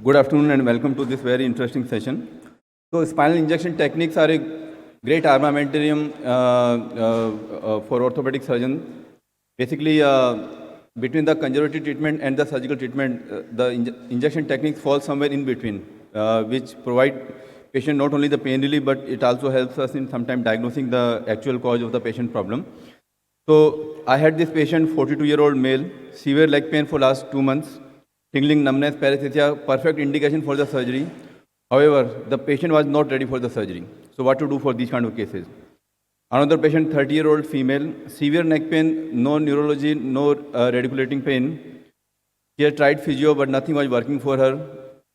Good afternoon and welcome to this very interesting session. So spinal injection techniques are a great armamentarium for orthopedic surgeons. Basically, between the conservative treatment and the surgical treatment, the injection techniques fall somewhere in between, which provide patient not only the pain relief, but it also helps us in sometimes diagnosing the actual cause of the patient problem. So I had this patient, 42-year-old male, severe leg pain for last 2 months, tingling, numbness, paresthesia, perfect indication for the surgery. However, the patient was not ready for the surgery. So what to do for these kind of cases? Another patient, 30-year-old female, severe neck pain, no neurology, no radiculating pain. She had tried physio, but nothing was working for her.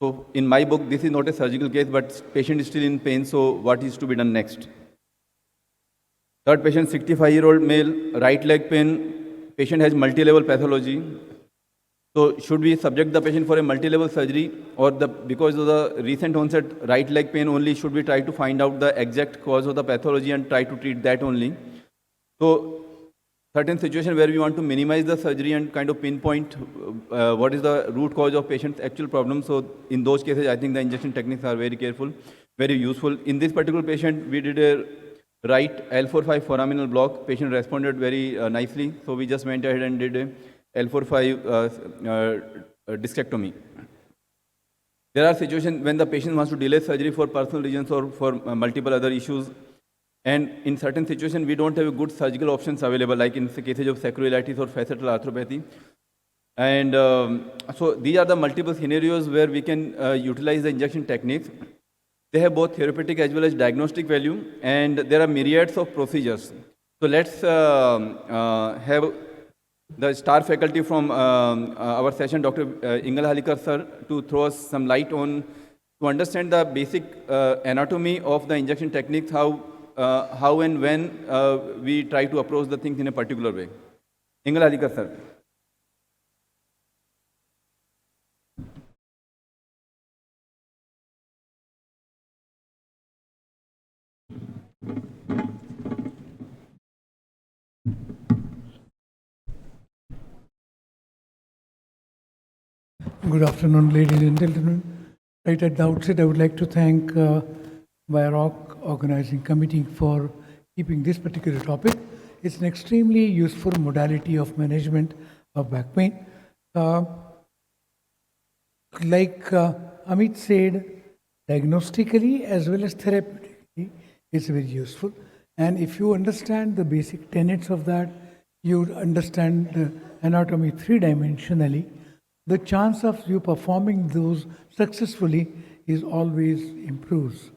So in my book, this is not a surgical case, but patient is still in pain, so what is to be done next? Third patient, 65-year-old male, right leg pain. Patient has multi-level pathology. So should we subject the patient for a multi-level surgery, or because of the recent onset right leg pain only, should we try to find out the exact cause of the pathology and try to treat that only? So certain situation where we want to minimize the surgery and kind of pinpoint what is the root cause of patient's actual problem. So in those cases, I think the injection techniques are very careful, very useful. In this particular patient, we did a right L4-5 foraminal block. Patient responded very nicely. So we just went ahead and did a L4-5 discectomy. There are situations when the patient wants to delay surgery for personal reasons or for multiple other issues. And in certain situations, we don't have good surgical options available, like in the cases of sacroiliitis or facetal arthropathy. And so these are the multiple scenarios where we can utilize the injection techniques. They have both therapeutic as well as diagnostic value, and there are myriads of procedures. So let's have the star faculty from our session, Dr. Ingalhalikar sir, to throw us some light on, to understand the basic anatomy of the injection techniques, how and when we try to approach the things in a particular way. Ingalhalikar sir. Good afternoon, ladies and gentlemen. Right at the outset, I would like to thank WIROC Organizing Committee for keeping this particular topic. It's an extremely useful modality of management of back pain. Like Amit said, diagnostically as well as therapeutically, it's very useful. And if you understand the basic tenets of that, you would understand the anatomy three-dimensionally. The chance of you performing those successfully is always improves.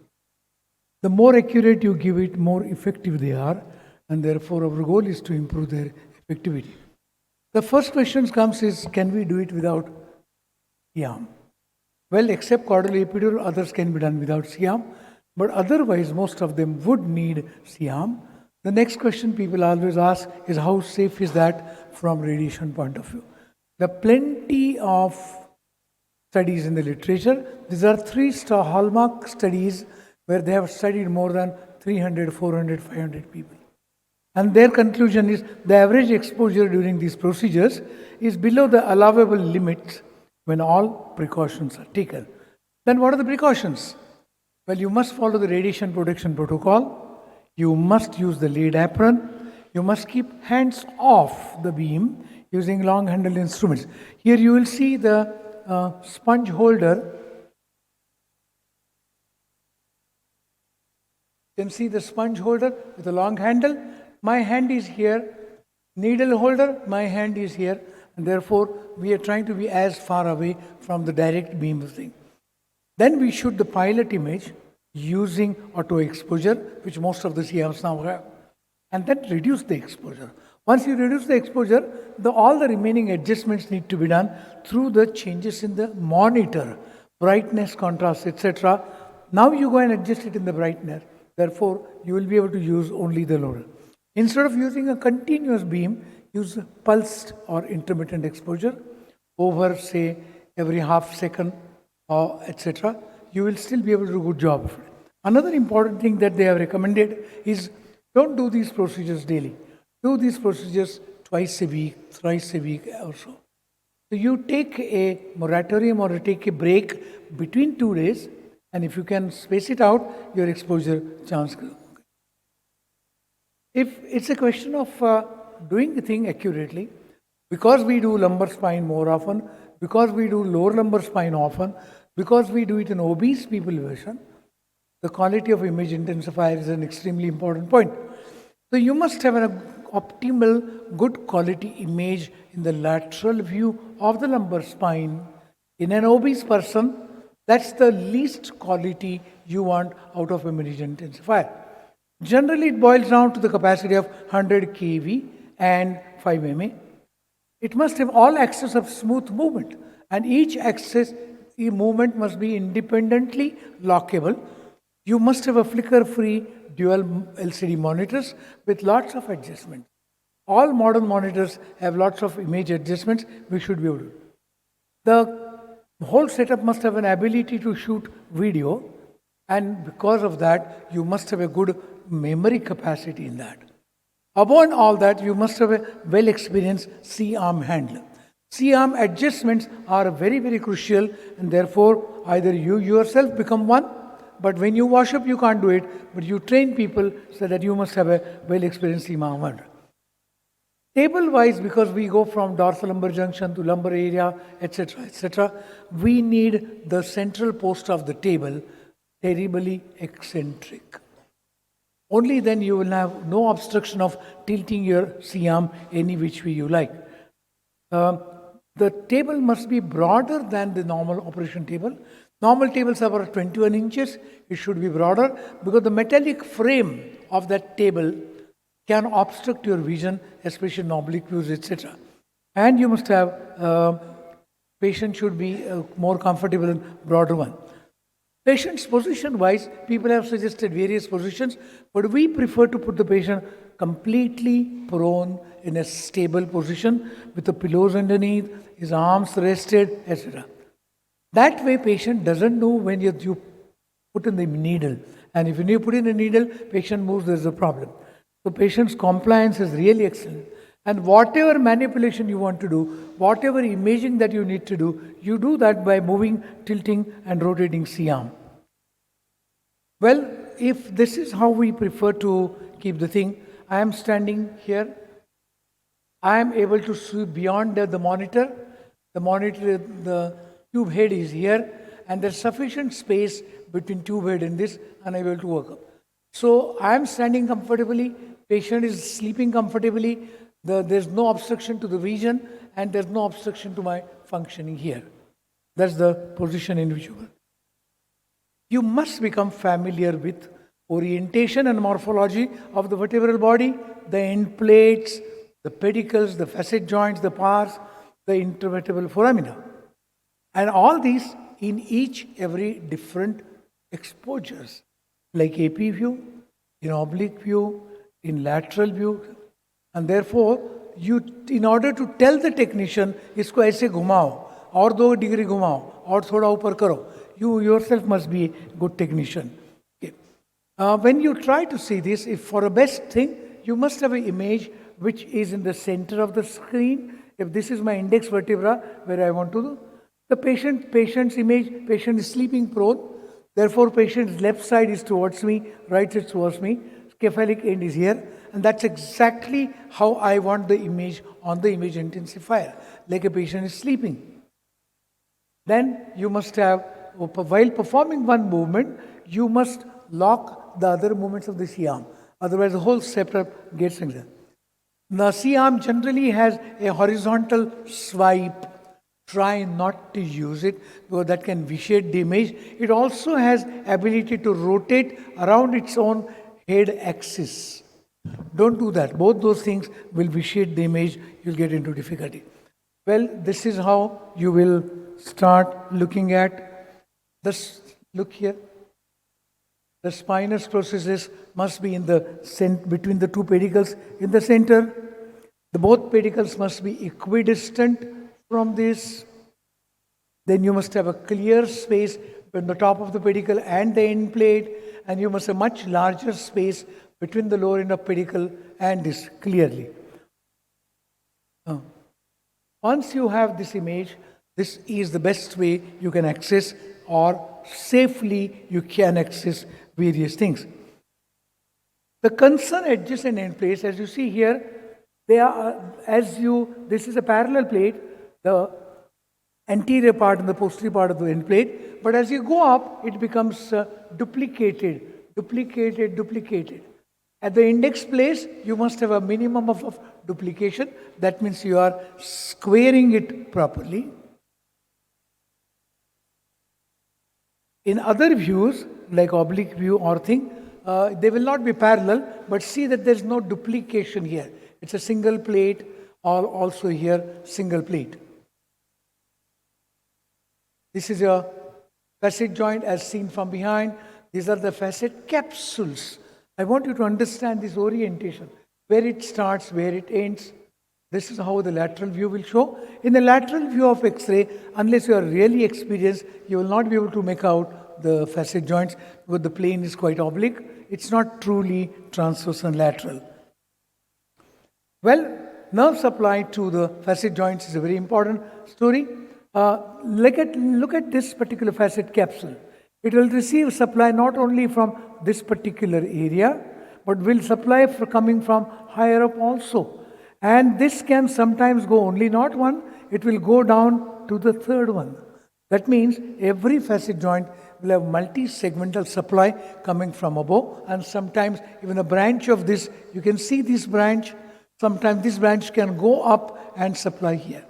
The more accurate you give it, more effective they are, and therefore our goal is to improve their effectivity. The first question comes is, can we do it without CIAM? Well, except caudal epidural, others can be done without CIAM, but otherwise most of them would need CIAM. The next question people always ask is, how safe is that from radiation point of view? There are plenty of studies in the literature. These are 3 hallmark studies where they have studied more than 300, 400, 500 people. And their conclusion is the average exposure during these procedures is below the allowable limits when all precautions are taken. Then what are the precautions? Well, you must follow the radiation protection protocol. You must use the lead apron. You must keep hands off the beam using long-handled instruments. Here you will see the sponge holder. You can see the sponge holder with a long handle. My hand is here. Needle holder, my hand is here. And therefore, we are trying to be as far away from the direct beam thing. Then we shoot the pilot image using auto exposure, which most of the CMs now have. And then reduce the exposure. Once you reduce the exposure, all the remaining adjustments need to be done through the changes in the monitor, brightness, contrast, etc. Now you go and adjust it in the brightness. Therefore, you will be able to use only the loader. Instead of using a continuous beam, use pulsed or intermittent exposure over, say, every half second, etc. You will still be able to do a good job of it. Another important thing that they have recommended is, don't do these procedures daily. Do these procedures twice a week, thrice a week or so. So you take a moratorium or take a break between 2 days, and if you can space it out, your exposure chance. If it's a question of doing the thing accurately, because we do lumbar spine more often, because we do lower lumbar spine often, because we do it in obese people version, the quality of image intensifier is an extremely important point. So you must have an optimal, good quality image in the lateral view of the lumbar spine. In an obese person, that's the least quality you want out of image intensifier. Generally, it boils down to the capacity of 100 kV and 5 mA. It must have all axes of smooth movement, and each axis movement must be independently lockable. You must have a flicker-free dual LCD monitors with lots of adjustments. All modern monitors have lots of image adjustments we should be able to do. The whole setup must have an ability to shoot video, and because of that, you must have a good memory capacity in that. Upon all that, you must have a well-experienced C-arm handler. C-arm adjustments are very, very crucial, and therefore either you yourself become one, but when you wash up, you can't do it, but you train people so that you must have a well-experienced C-arm handler. Table-wise, because we go from dorsal lumbar junction to lumbar area, etc., we need the central post of the table terribly eccentric. Only then you will have no obstruction of tilting your C-arm any which way you like. The table must be broader than the normal operation table. Normal tables are about 21 inches. It should be broader because the metallic frame of that table can obstruct your vision, especially in oblique views, etc. And you must have, patient should be more comfortable in broader one. Patient's position-wise, people have suggested various positions, but we prefer to put the patient completely prone in a stable position with the pillows underneath, his arms rested, etc. That way, patient doesn't know when you put in the needle. And if you put in a needle, patient moves, there's a problem. So patient's compliance is really excellent. And whatever manipulation you want to do, whatever imaging that you need to do, you do that by moving, tilting, and rotating C-arm. Well, if this is how we prefer to keep the thing, I am standing here. I am able to see beyond the monitor. The monitor, the tube head is here, and there's sufficient space between tube head and this, and I'm able to work up. So I am standing comfortably, patient is sleeping comfortably, there's no obstruction to the vision, and there's no obstruction to my functioning here. That's the position in which you work. You must become familiar with orientation and morphology of the vertebral body, the end plates, the pedicles, the facet joints, the pars, the intervertebral foramina. And all these in every different exposures, like AP view, in oblique view, in lateral view. And therefore, you, in order to tell the technician, इसको ऐसे घुमाओ, और 2 degree घुमाओ, और थोड़ा ऊपर करो. You yourself must be a good technician. Okay. When you try to see this, if for a best thing, you must have an image which is in the center of the screen. If this is my index vertebra, where I want to do, the patient's image, patient is sleeping prone. Therefore, patient's left side is towards me, right side is towards me. Cephalic end is here. And that's exactly how I want the image on the image intensifier, like a patient is sleeping. Then you must have, while performing one movement, you must lock the other movements of the C-arm. Otherwise, the whole setup gets in there. The C-arm generally has a horizontal swipe. Try not to use it because that can vitiate the image. It also has ability to rotate around its own head axis. Don't do that. Both those things will vitiate the image. You'll get into difficulty. Well, this is how you will start looking at this. Look here. The spinous processes must be in the between the two pedicles in the center. The both pedicles must be equidistant from this. Then you must have a clear space between the top of the pedicle and the end plate, and you must have much larger space between the lower end of pedicle and this clearly. Once you have this image, this is the best way you can access, or safely you can access various things. The concern edges and end plates, as you see here, they are, this is a parallel plate, the anterior part and the posterior part of the end plate, but as you go up, it becomes duplicated. At the index place, you must have a minimum of duplication. That means you are squaring it properly. In other views, like oblique view or thing, they will not be parallel, but see that there is no duplication here. It's a single plate, or also here, single plate. This is a facet joint as seen from behind. These are the facet capsules. I want you to understand this orientation, where it starts, where it ends. This is how the lateral view will show. In the lateral view of X-ray, unless you are really experienced, you will not be able to make out the facet joints because the plane is quite oblique. It's not truly transverse and lateral. Well, nerve supply to the facet joints is a very important story. Look at this particular facet capsule. It will receive supply not only from this particular area, but will supply coming from higher up also. And this can sometimes go only not one, it will go down to the third one. That means every facet joint will have multi-segmental supply coming from above, and sometimes even a branch of this, you can see this branch, sometimes this branch can go up and supply here.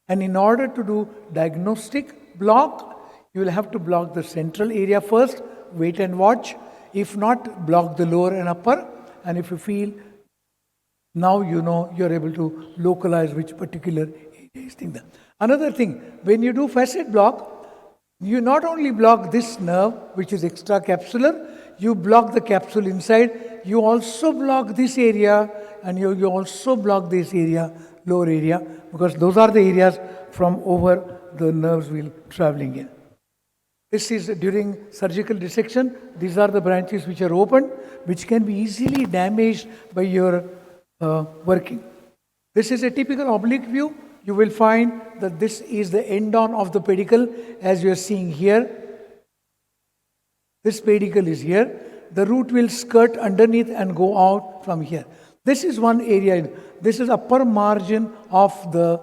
And in order to do diagnostic block, you will have to block the central area first, wait and watch. If not, block the lower and upper. And if you feel, now you know you're able to localize which particular area is there. Another thing, when you do facet block, you not only block this nerve, which is extracapsular, you block the capsule inside, you also block this area, and you also block this area, lower area, because those are the areas from over the nerves will traveling in. This is during surgical dissection. These are the branches which are open, which can be easily damaged by your working. This is a typical oblique view. You will find that this is the end-on of the pedicle, as you are seeing here. This pedicle is here. The root will skirt underneath and go out from here. This is one area. This is upper margin of the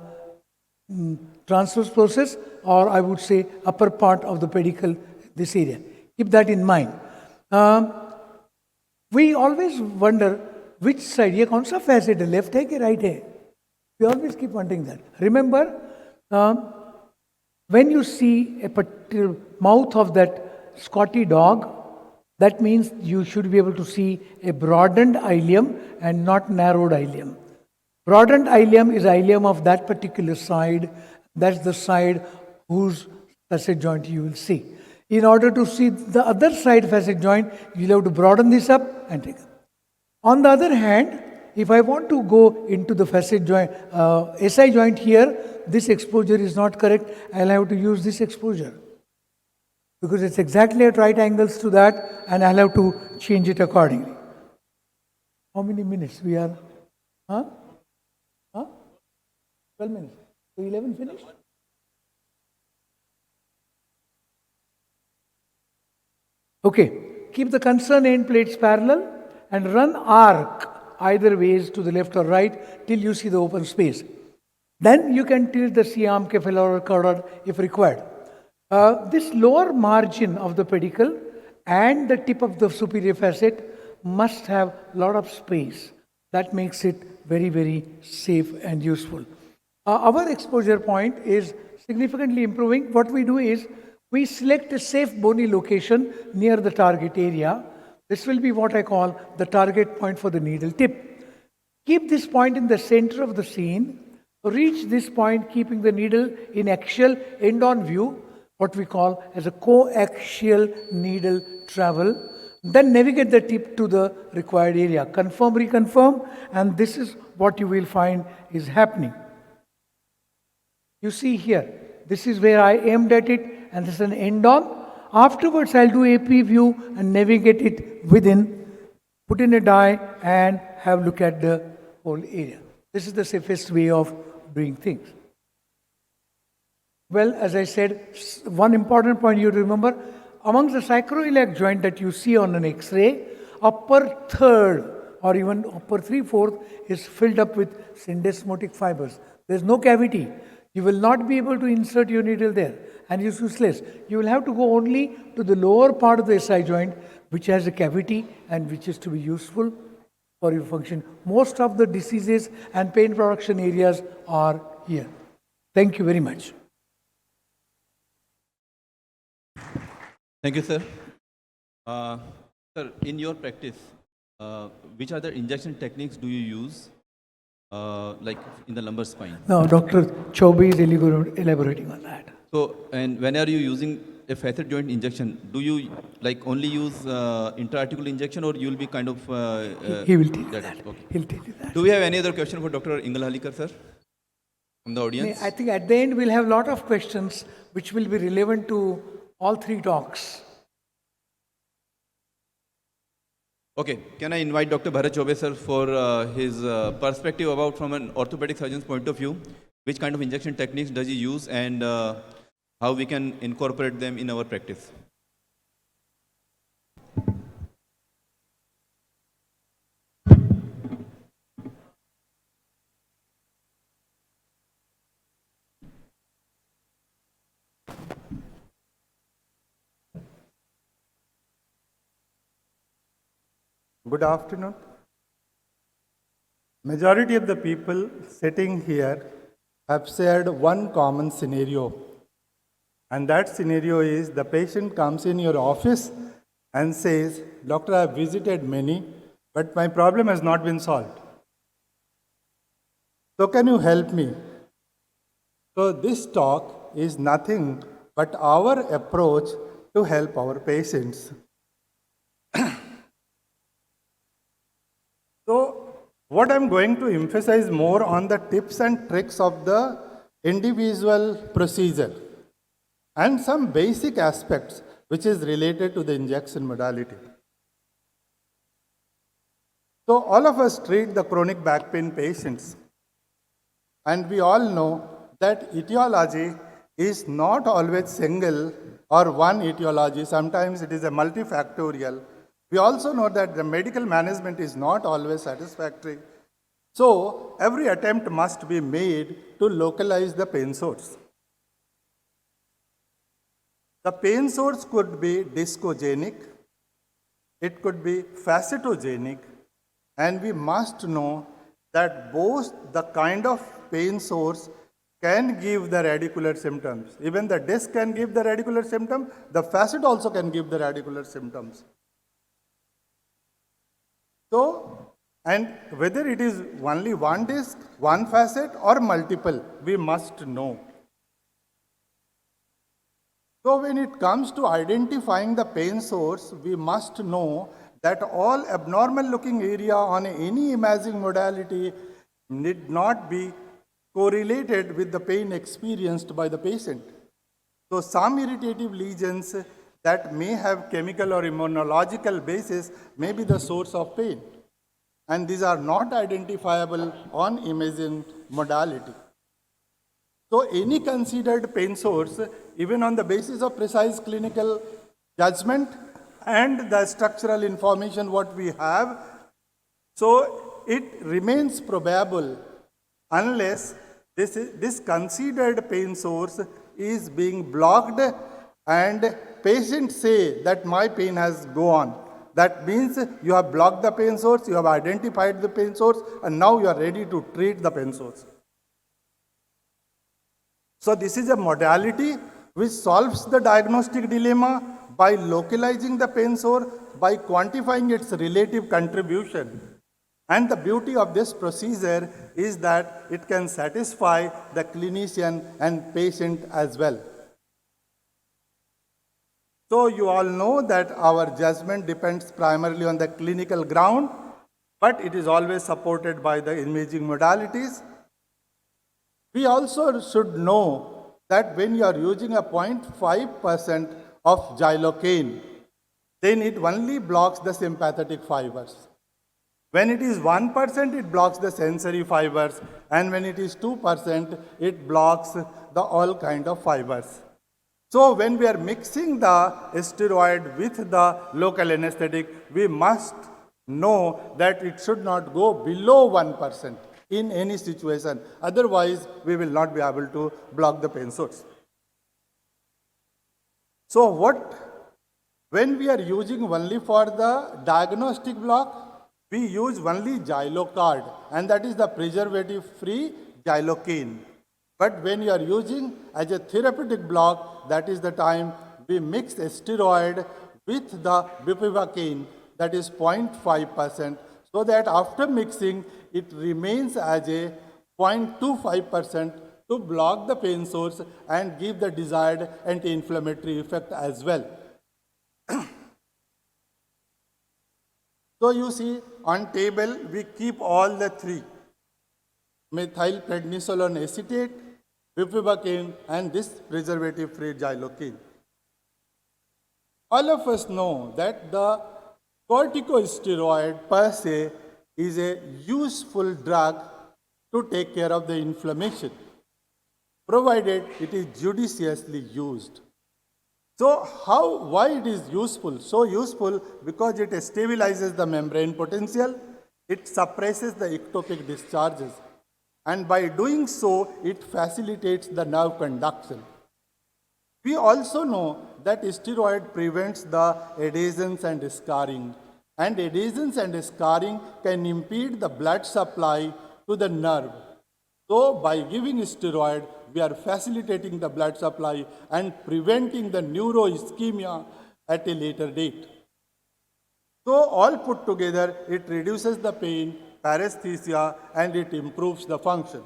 transverse process, or I would say upper part of the pedicle, this area. Keep that in mind. We always wonder which side, ये कौन सा facet है, left है कि right है? We always keep wondering that. Remember, when you see a particular mouth of that Scotty dog, that means you should be able to see a broadened ileum and not narrowed ileum. Broadened ileum is ileum of that particular side. That's the side whose facet joint you will see. In order to see the other side facet joint, you'll have to broaden this up and take up. On the other hand, if I want to go into the facet joint, SI joint here, this exposure is not correct. I'll have to use this exposure, because it's exactly at right angles to that, and I'll have to change it accordingly. How many minutes we are? 12 minutes. So 11 finished? Okay. Keep the concerned end plates parallel and run arc either ways to the left or right till you see the open space. Then you can tilt the C-arm, or carotid if required. This lower margin of the pedicle and the tip of the superior facet must have a lot of space. That makes it very, very safe and useful. Our exposure point is significantly improving. What we do is we select a safe bony location near the target area. This will be what I call the target point for the needle tip. Keep this point in the center of the scene. Reach this point keeping the needle in axial end-on view, what we call as a coaxial needle travel. Then navigate the tip to the required area. Confirm, reconfirm, and this is what you will find is happening. You see here, this is where I aimed at it, and this is an end-on. Afterwards, I'll do AP view and navigate it within, put in a die, and have a look at the whole area. This is the safest way of doing things. Well, as I said, one important point you remember, amongst the sacroiliac joint that you see on an X-ray, upper third or even upper three-fourth is filled up with syndesmotic fibers. There's no cavity. You will not be able to insert your needle there, and it's useless. You will have to go only to the lower part of the SI joint, which has a cavity and which is to be useful for your function. Most of the diseases and pain production areas are here. Thank you very much. Thank you, sir. Sir, in your practice, which other injection techniques do you use, like in the lumbar spine? Now, Dr. Chaubey is elaborating on that. So, and when are you using a facet joint injection? Do you like only use intra-articular injection, or you will be kind of? He will tell you that. Okay. He'll tell you that. Do we have any other question for Dr. Ingalhalikar, sir, from the audience? I think at the end we'll have a lot of questions which will be relevant to all three talks. Okay, can I invite Dr. Bharat Chaubey, sir, for his perspective about from an orthopedic surgeon's point of view, which kind of injection techniques does he use, and how we can incorporate them in our practice? Good afternoon. Majority of the people sitting here have shared one common scenario. And that scenario is the patient comes in your office and says, Doctor, I have visited many, but my problem has not been solved. So can you help me? So this talk is nothing but our approach to help our patients. So what I'm going to emphasize more on the tips and tricks of the individual procedure and some basic aspects which is related to the injection modality. So all of us treat the chronic back pain patients, and we all know that etiology is not always single or one etiology. Sometimes it is a multifactorial. We also know that the medical management is not always satisfactory. So every attempt must be made to localize the pain source. The pain source could be discogenic, it could be facetogenic, and we must know that both the kind of pain source can give the radicular symptoms. Even the disc can give the radicular symptom, the facet also can give the radicular symptoms. So, and whether it is only one disc, one facet or multiple, we must know. So when it comes to identifying the pain source, we must know that all abnormal looking area on any imaging modality need not be correlated with the pain experienced by the patient. So some irritative lesions that may have chemical or immunological basis may be the source of pain. And these are not identifiable on imaging modality. So any considered pain source, even on the basis of precise clinical judgment and the structural information what we have, so it remains probable unless this considered pain source is being blocked and patients say that my pain has gone. That means you have blocked the pain source, you have identified the pain source, and now you are ready to treat the pain source. So this is a modality which solves the diagnostic dilemma by localizing the pain source, by quantifying its relative contribution. And the beauty of this procedure is that it can satisfy the clinician and patient as well. So you all know that our judgment depends primarily on the clinical ground, but it is always supported by the imaging modalities. We also should know that when you are using a 0.5% of xylocaine, then it only blocks the sympathetic fibers. When it is 1%, it blocks the sensory fibers, and when it is 2%, it blocks the all kind of fibers. So when we are mixing the steroid with the local anesthetic, we must know that it should not go below 1% in any situation. Otherwise, we will not be able to block the pain source. So when we are using only for the diagnostic block, we use only Xylocard, and that is the preservative-free xylocaine. But when you are using as a therapeutic block, that is the time we mix a steroid with the bupivacaine, that is 0.5%, so that after mixing, it remains as a 0.25% to block the pain source and give the desired anti-inflammatory effect as well. So you see, on table, we keep all the three: methylprednisolone acetate, bupivacaine, and this preservative-free xylocaine. All of us know that the corticosteroid per se is a useful drug to take care of the inflammation, provided it is judiciously used. So why it is useful? So useful because it stabilizes the membrane potential, it suppresses the ectopic discharges, and by doing so, it facilitates the nerve conduction. We also know that steroid prevents the adhesions and scarring, and adhesions and scarring can impede the blood supply to the nerve. So by giving steroid, we are facilitating the blood supply and preventing the neuroischemia at a later date. So all put together, it reduces the pain, paresthesia, and it improves the function.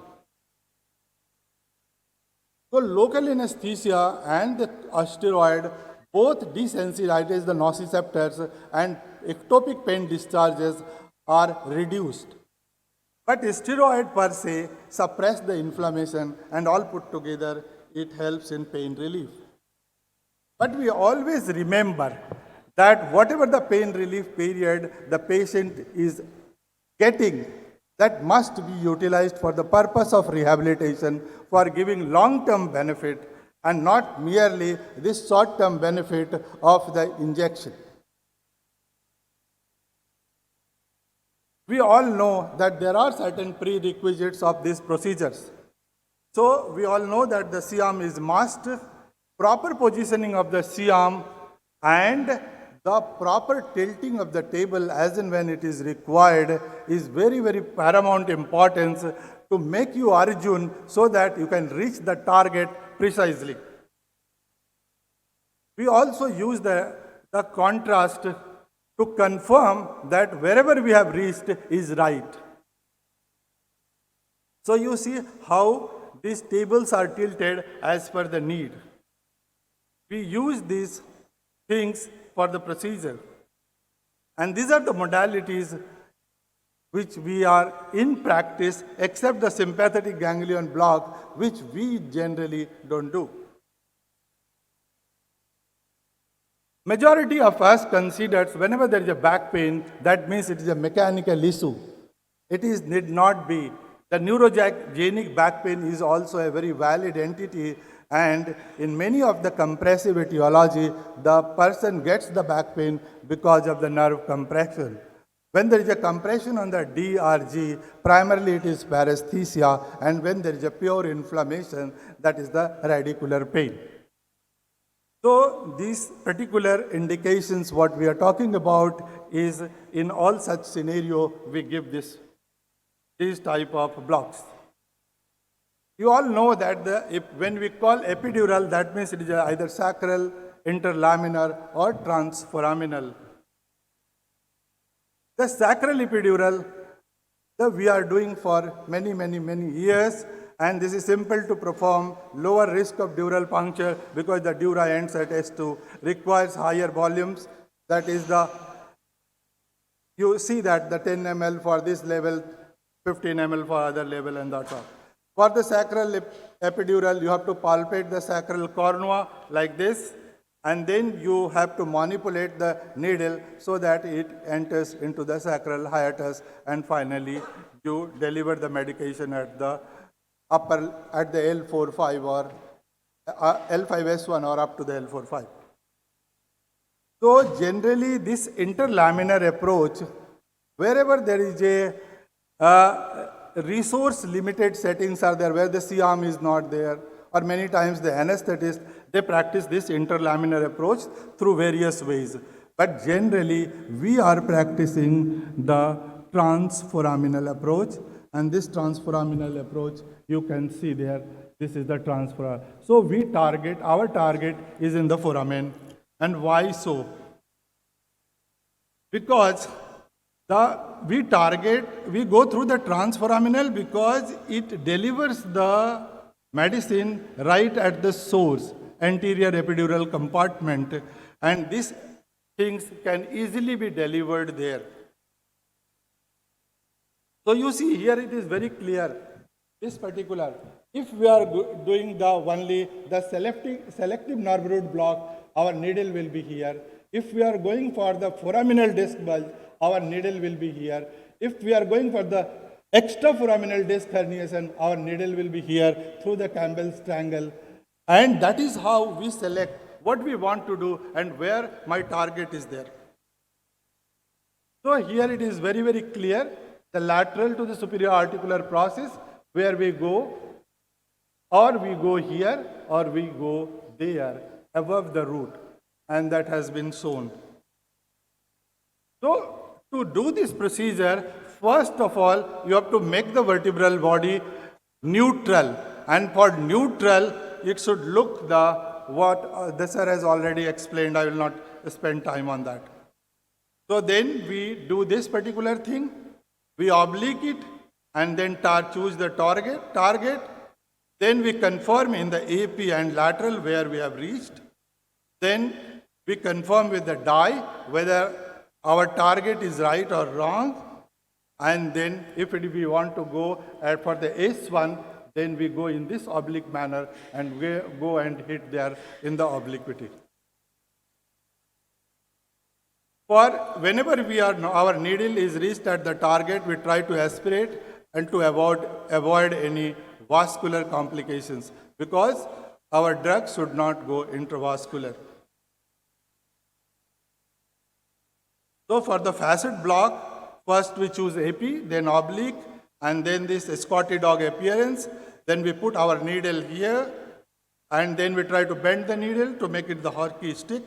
So local anesthesia and the steroid both desensitize the nociceptors, and ectopic pain discharges are reduced. But steroid per se suppress the inflammation, and all put together, it helps in pain relief. But we always remember that whatever the pain relief period the patient is getting, that must be utilized for the purpose of rehabilitation, for giving long-term benefit, and not merely this short-term benefit of the injection. We all know that there are certain prerequisites of these procedures. So we all know that the C-arm is must, proper positioning of the C-arm, and the proper tilting of the table as and when it is required is very, very paramount importance to make you Arjun so that you can reach the target precisely. We also use the contrast to confirm that wherever we have reached is right. So you see how these tables are tilted as per the need. We use these things for the procedure. And these are the modalities which we are in practice, except the sympathetic ganglion block, which we generally don't do. Majority of us considers whenever there is a back pain, that means it is a mechanical issue. It need not be. The neurogenic back pain is also a very valid entity, and in many of the compressive etiology, the person gets the back pain because of the nerve compression. When there is a compression on the DRG, primarily it is paresthesia, and when there is a pure inflammation, that is the radicular pain. So these particular indications, what we are talking about is in all such scenario, we give these type of blocks. You all know that when we call epidural, that means it is either sacral, interlaminar, or transforaminal. The sacral epidural we are doing for many years, and this is simple to perform, lower risk of dural puncture because the dura ends at S2, requires higher volumes. That is you see that the 10 ml for this level, 15 ml for other level, and that's all. For the sacral epidural, you have to palpate the sacral cornua like this, and then you have to manipulate the needle so that it enters into the sacral hiatus, and finally you deliver the medication at the at the L4-5 or L5S1 or up to the L4-5. So generally this interlaminar approach, wherever there is a resource limited settings are there where the C-arm is not there, or many times the anesthetist, they practice this interlaminar approach through various ways. But generally we are practicing the transforaminal approach, and this transforaminal approach you can see there, this is the transforaminal. So we target, our target is in the foramen. And why so? Because we go through the transforaminal because it delivers the medicine right at the source, anterior epidural compartment, and these things can easily be delivered there. So you see here it is very clear, this particular, if we are doing the selective nerve root block, our needle will be here. If we are going for the foraminal disc bulge, our needle will be here. If we are going for the extraforaminal disc herniation, our needle will be here through the Campbell's triangle. And that is how we select what we want to do and where my target is there. So here it is very, very clear, the lateral to the superior articular process where we go, or we go here, or we go there, above the root, and that has been shown. So to do this procedure, first of all, you have to make the vertebral body neutral, and for neutral, it should look what the sir has already explained. I will not spend time on that. So then we do this particular thing, we oblique it, and then choose the target. Then we confirm in the AP and lateral where we have reached. Then we confirm with the dye whether our target is right or wrong. And then if we want to go for the S1, then we go in this oblique manner and we go and hit there in the obliquity. For whenever our needle is reached at the target, we try to aspirate and to avoid any vascular complications, because our drug should not go intravascular. So for the facet block, first we choose AP, then oblique, and then this Scotty dog appearance. Then we put our needle here, and then we try to bend the needle to make it the hockey stick.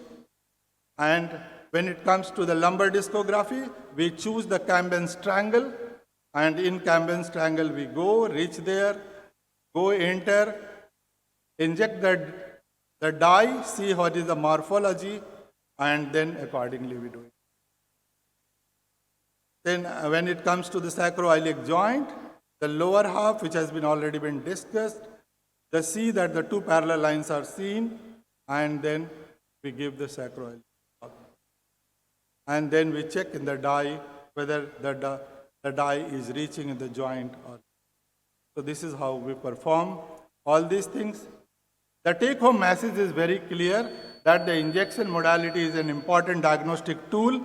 And when it comes to the lumbar discography, we choose the Campbell's triangle, and in Campbell's triangle we go, reach there, go enter, inject the dye, see what is the morphology, and then accordingly we do it. Then when it comes to the sacroiliac joint, the lower half, which has already been discussed, see that the two parallel lines are seen, and then we give the sacroiliac. And then we check in the dye whether the dye is reaching in the joint or. So this is how we perform all these things. The take-home message is very clear that the injection modality is an important diagnostic tool.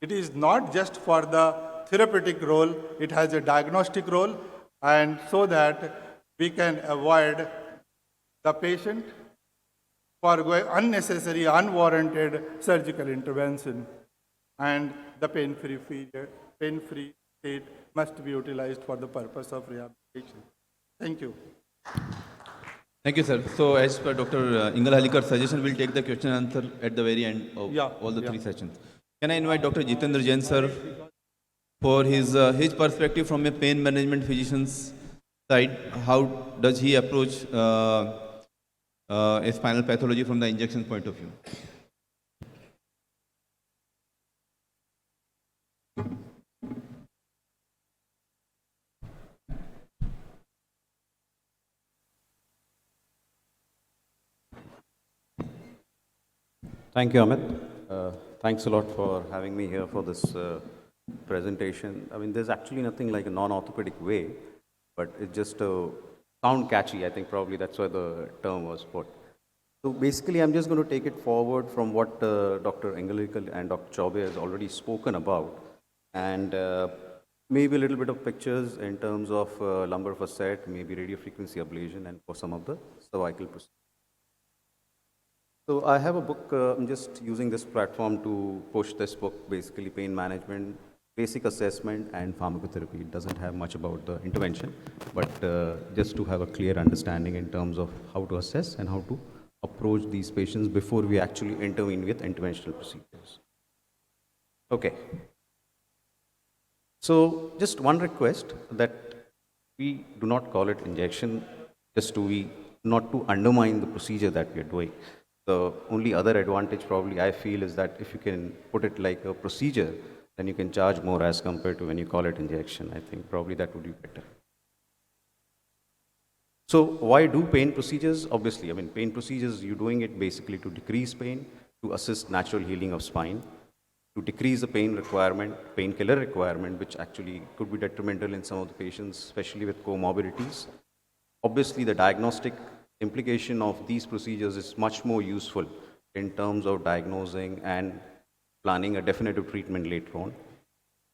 It is not just for the therapeutic role, it has a diagnostic role, and so that we can avoid the patient for unnecessary, unwarranted surgical intervention, and the pain-free state must be utilized for the purpose of rehabilitation. Thank you. Thank you, sir. So as per Dr. Ingalhalikar's suggestion, we'll take the question and answer at the very end of all the three sessions. Can I invite Dr. Jitendra Jain, sir, for his perspective from a pain management physician's side? How does he approach a spinal pathology from the injection point of view? Thank you, Amit. Thanks a lot for having me here for this presentation. I mean, there's actually nothing like a non-orthopedic way, but it's just a sound catchy. I think probably that's why the term was put. So basically, I'm just going to take it forward from what Dr. Ingalhalikar and Dr. Chaubey has already spoken about, and maybe a little bit of pictures in terms of lumbar facet, maybe radiofrequency ablation, and for some of the cervical procedures. So I have a book, I'm just using this platform to push this book, basically pain management, basic assessment and pharmacotherapy. It doesn't have much about the intervention, but just to have a clear understanding in terms of how to assess and how to approach these patients before we actually intervene with interventional procedures. Okay. So just one request that we do not call it injection, just to not to undermine the procedure that we are doing. The only other advantage probably I feel is that if you can put it like a procedure, then you can charge more as compared to when you call it injection. I think probably that would be better. So why do pain procedures? Obviously, I mean, pain procedures, you're doing it basically to decrease pain, to assist natural healing of spine, to decrease the pain requirement, painkiller requirement, which actually could be detrimental in some of the patients, especially with comorbidities. Obviously, the diagnostic implication of these procedures is much more useful in terms of diagnosing and planning a definitive treatment later on.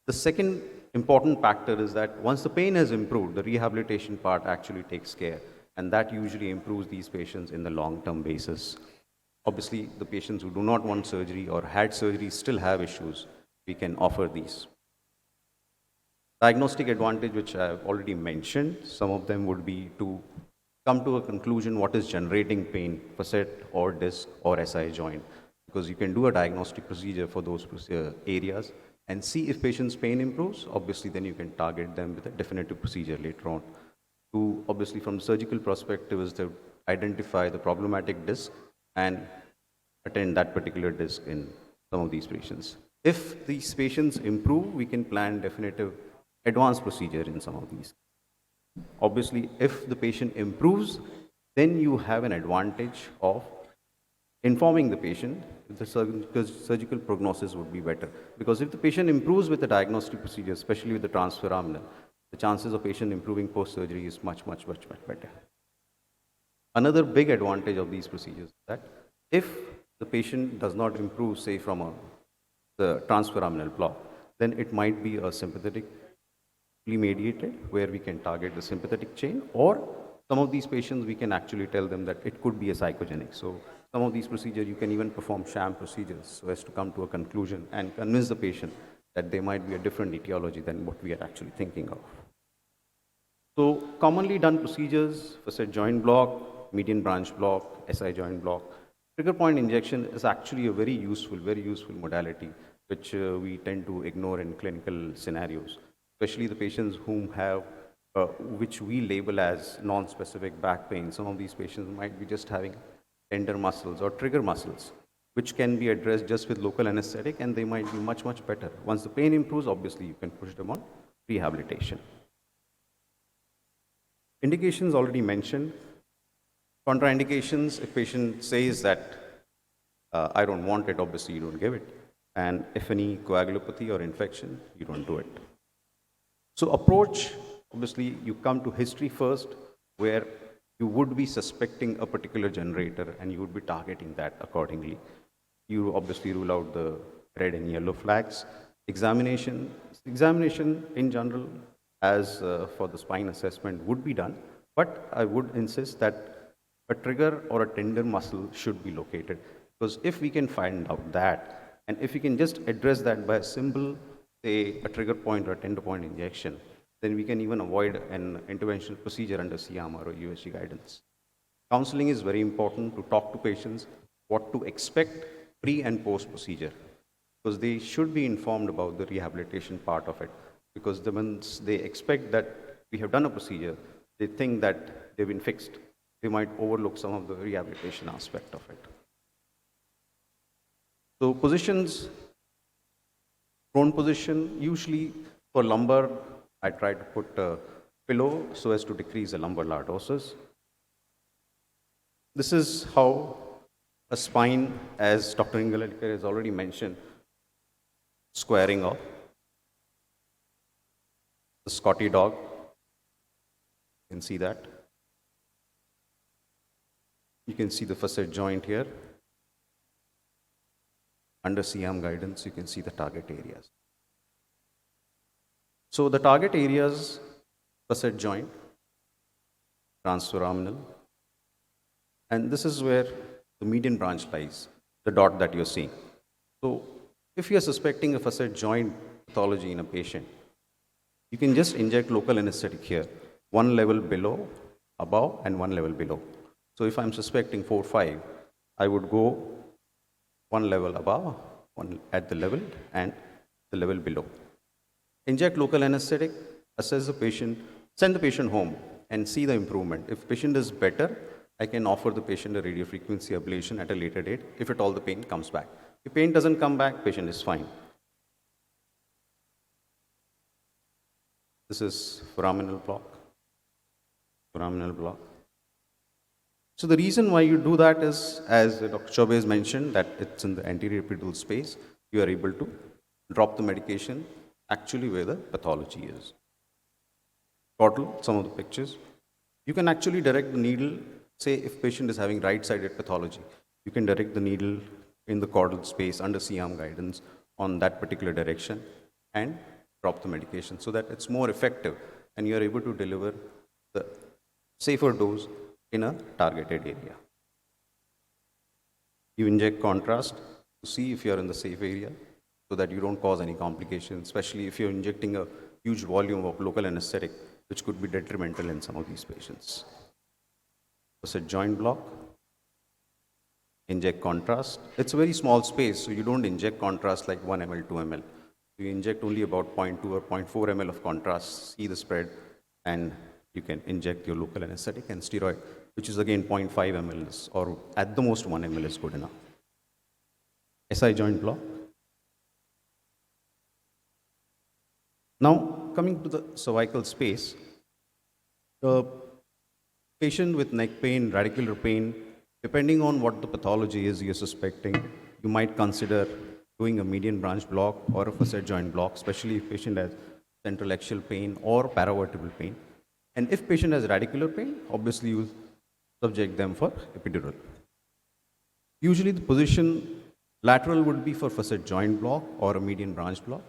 The second important factor is that once the pain has improved, the rehabilitation part actually takes care, and that usually improves these patients in the long-term basis. Obviously, the patients who do not want surgery or had surgery still have issues. We can offer these. Diagnostic advantage, which I've already mentioned, some of them would be to come to a conclusion what is generating pain, facet or disc or SI joint, because you can do a diagnostic procedure for those areas and see if patient's pain improves. Obviously, then you can target them with a definitive procedure later on. To obviously, from the surgical perspective, is to identify the problematic disc and attend that particular disc in some of these patients. If these patients improve, we can plan definitive advanced procedure in some of these. Obviously, if the patient improves, then you have an advantage of informing the patient if the surgical prognosis would be better. Because if the patient improves with the diagnostic procedure, especially with the transforaminal, the chances of patient improving post-surgery is much better. Another big advantage of these procedures is that if the patient does not improve, say, from the transforaminal block, then it might be a sympathetic mediated, where we can target the sympathetic chain, or some of these patients we can actually tell them that it could be a psychogenic. So some of these procedures you can even perform sham procedures so as to come to a conclusion and convince the patient that there might be a different etiology than what we are actually thinking of. So commonly done procedures, facet joint block, median branch block, SI joint block. Trigger point injection is actually a very useful modality, which we tend to ignore in clinical scenarios, especially the patients whom have, which we label as non-specific back pain. Some of these patients might be just having tender muscles or trigger muscles, which can be addressed just with local anesthetic, and they might be much better. Once the pain improves, obviously you can push them on rehabilitation. Indications already mentioned. Contraindications, if patient says that I don't want it, obviously you don't give it. And if any coagulopathy or infection, you don't do it. So approach, obviously you come to history first, where you would be suspecting a particular generator and you would be targeting that accordingly. You obviously rule out the red and yellow flags. Examination in general, as for the spine assessment, would be done, but I would insist that a trigger or a tender muscle should be located, because if we can find out that, and if we can just address that by a simple, say, a trigger point or a tender point injection, then we can even avoid an interventional procedure under CMR or USG guidance. Counseling is very important, to talk to patients what to expect pre and post procedure, because they should be informed about the rehabilitation part of it. Because once they expect that we have done a procedure, they think that they've been fixed. They might overlook some of the rehabilitation aspect of it. So positions, prone position, usually for lumbar, I try to put a pillow so as to decrease the lumbar lordosis. This is how a spine, as Dr. Ingalhalikar has already mentioned, squaring off. The Scotty dog, you can see that. You can see the facet joint here. Under C-arm guidance, you can see the target areas. So the target areas, facet joint, transforaminal, and this is where the median branch lies, the dot that you're seeing. So if you're suspecting a facet joint pathology in a patient, you can just inject local anesthetic here, one level below, above, and one level below. So if I'm suspecting 4-5, I would go one level above, one at the level, and the level below. Inject local anesthetic, assess the patient, send the patient home, and see the improvement. If patient is better, I can offer the patient a radiofrequency ablation at a later date, if at all the pain comes back. If pain doesn't come back, patient is fine. This is foraminal block. Foraminal block. So the reason why you do that is, as Dr. Chaubey has mentioned, that it's in the anterior epidural space, you are able to drop the medication actually where the pathology is. Caudal, some of the pictures. You can actually direct the needle, say if patient is having right-sided pathology, you can direct the needle in the caudal space under C-arm guidance on that particular direction and drop the medication so that it's more effective and you are able to deliver the safer dose in a targeted area. You inject contrast to see if you are in the safe area so that you don't cause any complications, especially if you're injecting a huge volume of local anesthetic, which could be detrimental in some of these patients. Facet joint block, inject contrast. It's a very small space, so you don't inject contrast like 1 ml, 2 ml. You inject only about 0.2 or 0.4 ml of contrast, see the spread, and you can inject your local anesthetic and steroid, which is again 0.5 ml or at the most 1 ml is good enough. SI joint block. Now, coming to the cervical space, the patient with neck pain, radicular pain, depending on what the pathology is you're suspecting, you might consider doing a median branch block or a facet joint block, especially if patient has central axial pain or paravertebral pain. And if patient has radicular pain, obviously you subject them for epidural. Usually the position lateral would be for facet joint block or a median branch block.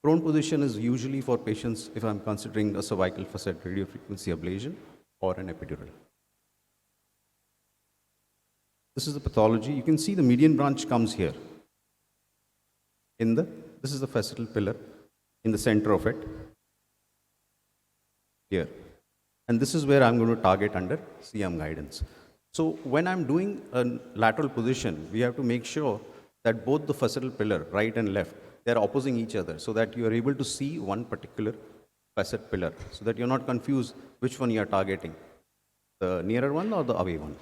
Prone position is usually for patients if I'm considering a cervical facet radiofrequency ablation or an epidural. This is the pathology. You can see the median branch comes here. This is the facetal pillar in the center of it, here. And this is where I'm going to target under C-arm guidance. So when I'm doing a lateral position, we have to make sure that both the facetal pillar, right and left, they're opposing each other so that you are able to see one particular facet pillar so that you're not confused which one you are targeting, the nearer one or the away one.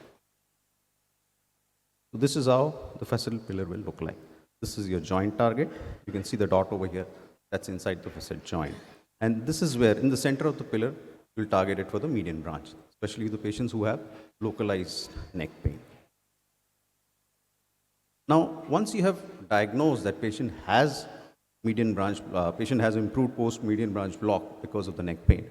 So this is how the facetal pillar will look like. This is your joint target. You can see the dot over here. That's inside the facet joint. And this is where, in the center of the pillar, you'll target it for the median branch, especially the patients who have localized neck pain. Now, once you have diagnosed that patient has improved post-median branch block because of the neck pain,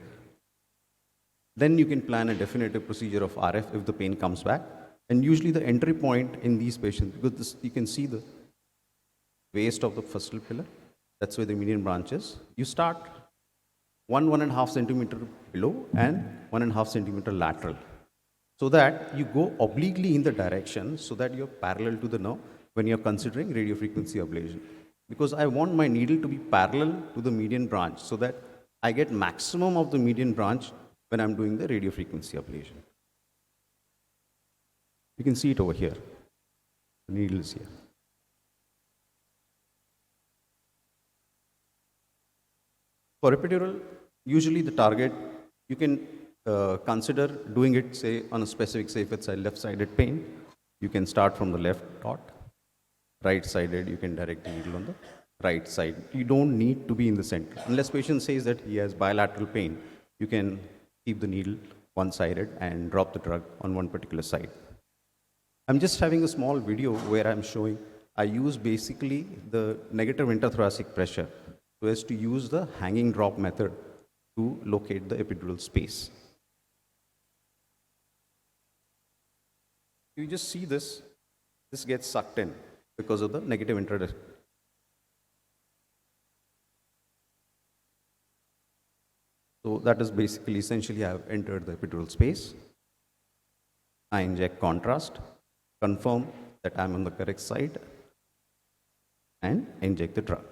then you can plan a definitive procedure of RF if the pain comes back. And usually the entry point in these patients, because you can see the waist of the facetal pillar, that's where the median branch is. You start 1.5 centimeter below and 1.5 centimeter lateral, so that you go obliquely in the direction so that you're parallel to the nerve when you're considering radiofrequency ablation. Because I want my needle to be parallel to the median branch so that I get maximum of the median branch when I'm doing the radiofrequency ablation. You can see it over here. The needle is here. For epidural, usually the target, you can consider doing it, say, on a specific, say, if it's a left-sided pain, you can start from the left dot. Right-sided, you can direct the needle on the right side. You don't need to be in the center. Unless patient says that he has bilateral pain, you can keep the needle one-sided and drop the drug on one particular side. I'm just having a small video where I'm showing, I use basically the negative interthoracic pressure so as to use the hanging drop method to locate the epidural space. You just see this gets sucked in because of the negative introduction. So that is basically, essentially, I have entered the epidural space. I inject contrast, confirm that I'm on the correct side, and inject the drug.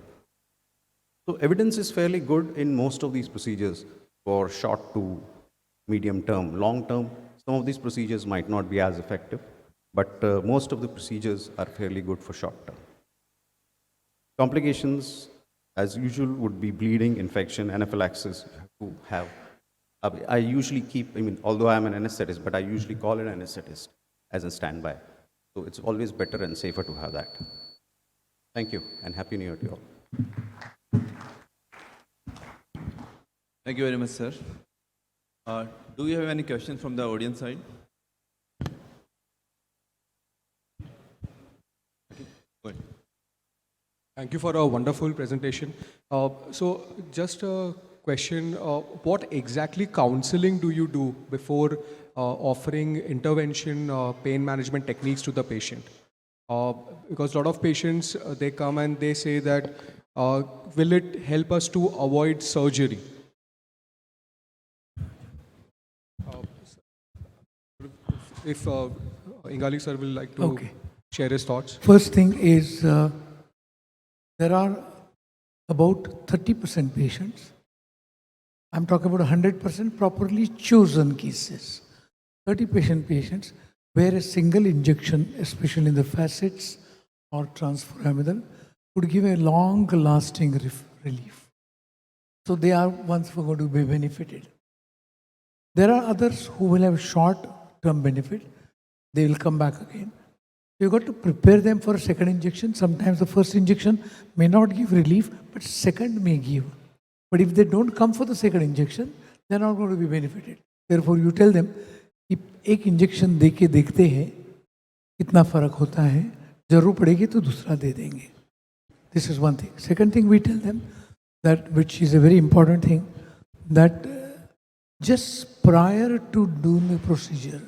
So evidence is fairly good in most of these procedures for short to medium term. Long term, some of these procedures might not be as effective, but most of the procedures are fairly good for short term. Complications, as usual, would be bleeding, infection, anaphylaxis. You have to have. I usually keep, although I'm an anesthetist, but I usually call an anesthetist as a standby. So it's always better and safer to have that. Thank you, and Happy New Year to you all. Thank you very much, sir. Do you have any questions from the audience side? Go ahead. Thank you for a wonderful presentation. So just a question, what exactly counseling do you do before offering intervention pain management techniques to the patient? Because a lot of patients, they come and they say that, will it help us to avoid surgery? If Ingali sir will like to share his thoughts. First thing is, there are about 30% patients. I'm talking about 100% properly chosen cases. 30% patients where a single injection, especially in the facets or transforaminal, would give a long-lasting relief. So they are ones who are going to be benefited. There are others who will have short-term benefit. They will come back again. You've got to prepare them for a second injection. Sometimes the first injection may not give relief, but second may give. But if they don't come for the second injection, they're not going to be benefited. Therefore, you tell them, कि एक injection दे के देखते हैं कितना फर्क होता है, जरूर पड़ेगी तो दूसरा दे देंगे. This is one thing. Second thing, we tell them that, which is a very important thing, that just prior to doing the procedure,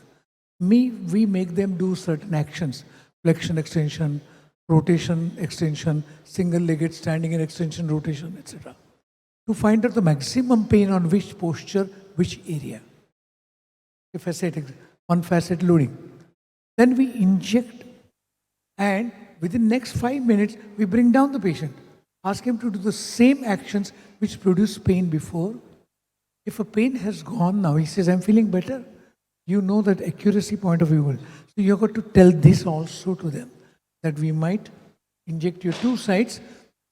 we make them do certain actions, flexion extension, rotation extension, single-legged standing and extension, rotation, etc. to find out the maximum pain on which posture, which area. A facet, one facet loading. Then we inject, and within next 5 minutes, we bring down the patient. Ask him to do the same actions which produced pain before. If a pain has gone now, he says, I'm feeling better. You know that accuracy point of view will. So you've got to tell this also to them, that we might inject your two sides,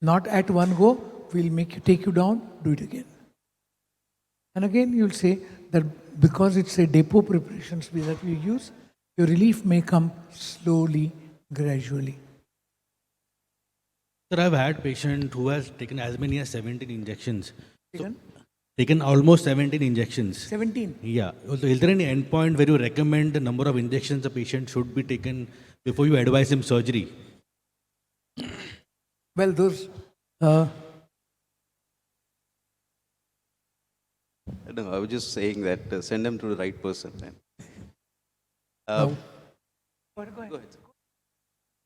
not at one go, we'll take you down, do it again. And again, you'll say that because it's a depot preparations that we use, your relief may come slowly, gradually. Sir, I've had patient who has taken as many as 17 injections. Taken almost 17 injections. 17. Yeah. Also, is there any endpoint where you recommend the number of injections the patient should be taken before you advise him surgery? Well, those... I don't know, I was just saying that send them to the right person. Go ahead.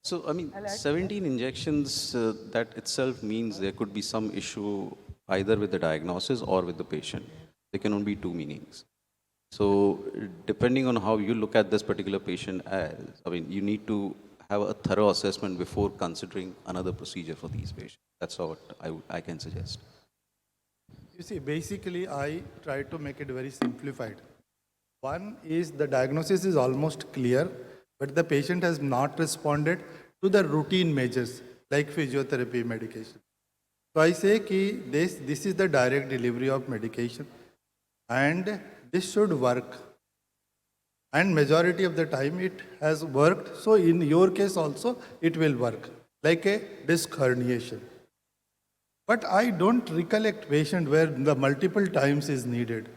So, 17 injections, that itself means there could be some issue either with the diagnosis or with the patient. There can only be two meanings. So, depending on how you look at this particular patient as, you need to have a thorough assessment before considering another procedure for these patients. That's what I can suggest. You see, basically, I try to make it very simplified. One is the diagnosis is almost clear, but the patient has not responded to the routine measures like physiotherapy, medication. So I say that this is the direct delivery of medication and this should work. And majority of the time it has worked. So in your case also, it will work, like a disc herniation. But I don't recollect patient where the multiple times is needed.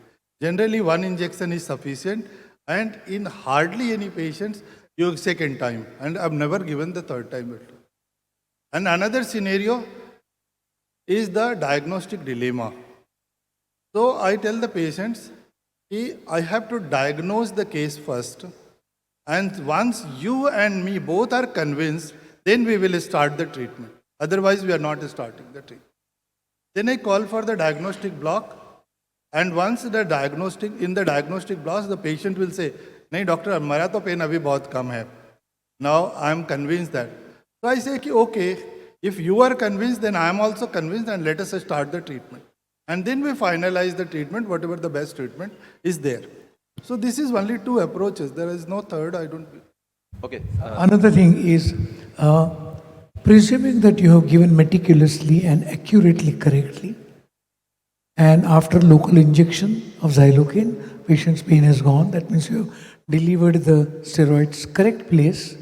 Generally, one injection is sufficient, and in hardly any patients, you second time. And I've never given the third time. And another scenario is the diagnostic dilemma. So I tell the patients, I have to diagnose the case first, And once you and me both are convinced, then we will start the treatment. Otherwise, we are not starting the treatment. Then I call for the diagnostic block. And once in the diagnostic block, the patient will say, "Nahi doctor, हमारा तो pain अभी बहुत कम है." Now I am convinced that. So I say, okay, if you are convinced, then I am also convinced, and let us start the treatment. And then we finalize the treatment, whatever the best treatment is there. So this is only two approaches. There is no third, I don't. Okay. Another thing is, presuming that you have given meticulously and accurately, correctly, and after local injection of xylocaine, patient's pain has gone. That means you have delivered the steroids correct place.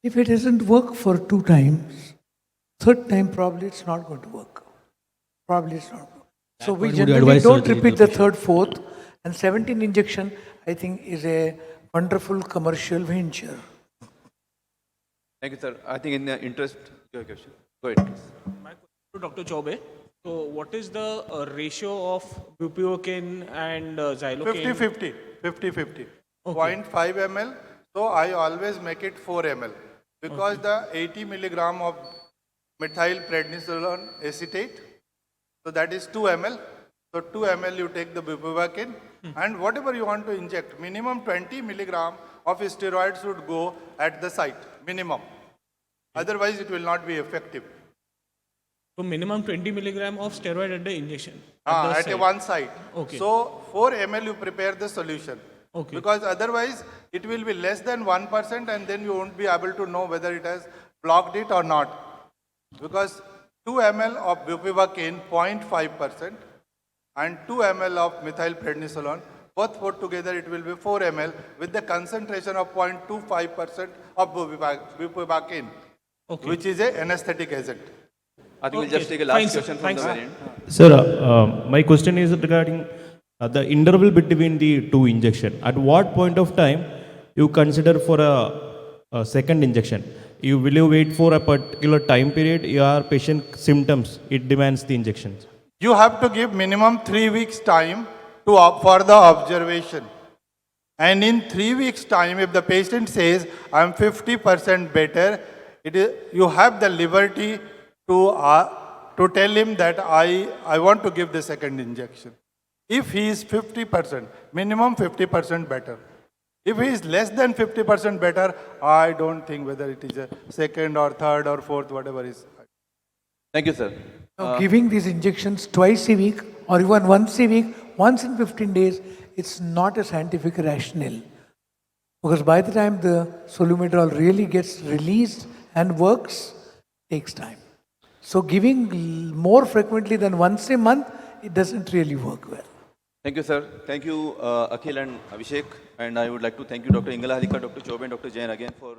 If it doesn't work for 2 times, third time probably it's not going to work. Probably it's not. So we point, would you generally advise don't surgery to repeat the the third, fourth, and 17 injection, I think, is a wonderful commercial venture. Thank you, sir. I think in the interest, your question. Go ahead. My question to Dr. Chaubey. So, what is the ratio of bupivacaine and xylocaine? 50-50. 0.5 ml. So I always make it 4 ml. Because the 80 milligram of methyl prednisolone acetate, so that is 2 ml. So 2 ml you take the bupivacaine, and whatever you want to inject, minimum 20 milligram of steroids should go at the site, minimum. Otherwise it will not be effective. So, minimum 20 milligram of steroid at the injection. At site. one site. Okay. So 4 ml you prepare the solution. Okay. Because otherwise it will be less than 1%, and then you won't be able to know whether it has blocked it or not. Because 2 ml of bupivacaine, 0.5%, and 2 ml of methyl prednisolone, both put together it will be 4 ml with the concentration of 0.25% of bupivacaine, Okay. which is an anesthetic agent. I think we'll just Okay. take a last Fine, sir. question from Thanks, the sir. very end. Sir, my question is regarding the interval between the 2 injection. At what point of time you consider for a second injection? Will you wait for a particular time period? Your patient symptoms, it demands the injections. You have to give minimum 3 weeks time for the observation. And in 3 weeks time, if the patient says, I am 50% better, you have the liberty to tell him that I want to give the second injection. If he is 50%, minimum 50% better. If he is less than 50% better, I don't think whether it is a second or third or fourth, whatever is. Thank you, sir. Now, giving these injections twice a week or even once a week, once in 15 days, it's not a scientific rationale. Because by the time the solumedrol really gets released and works, takes time. So giving more frequently than once a month, it doesn't really work well. Thank you, sir. Thank you, Akhil and Abhishek. And I would like to thank you, Dr. Ingalhalikar, Dr. Chaubey, and Dr. Jain again for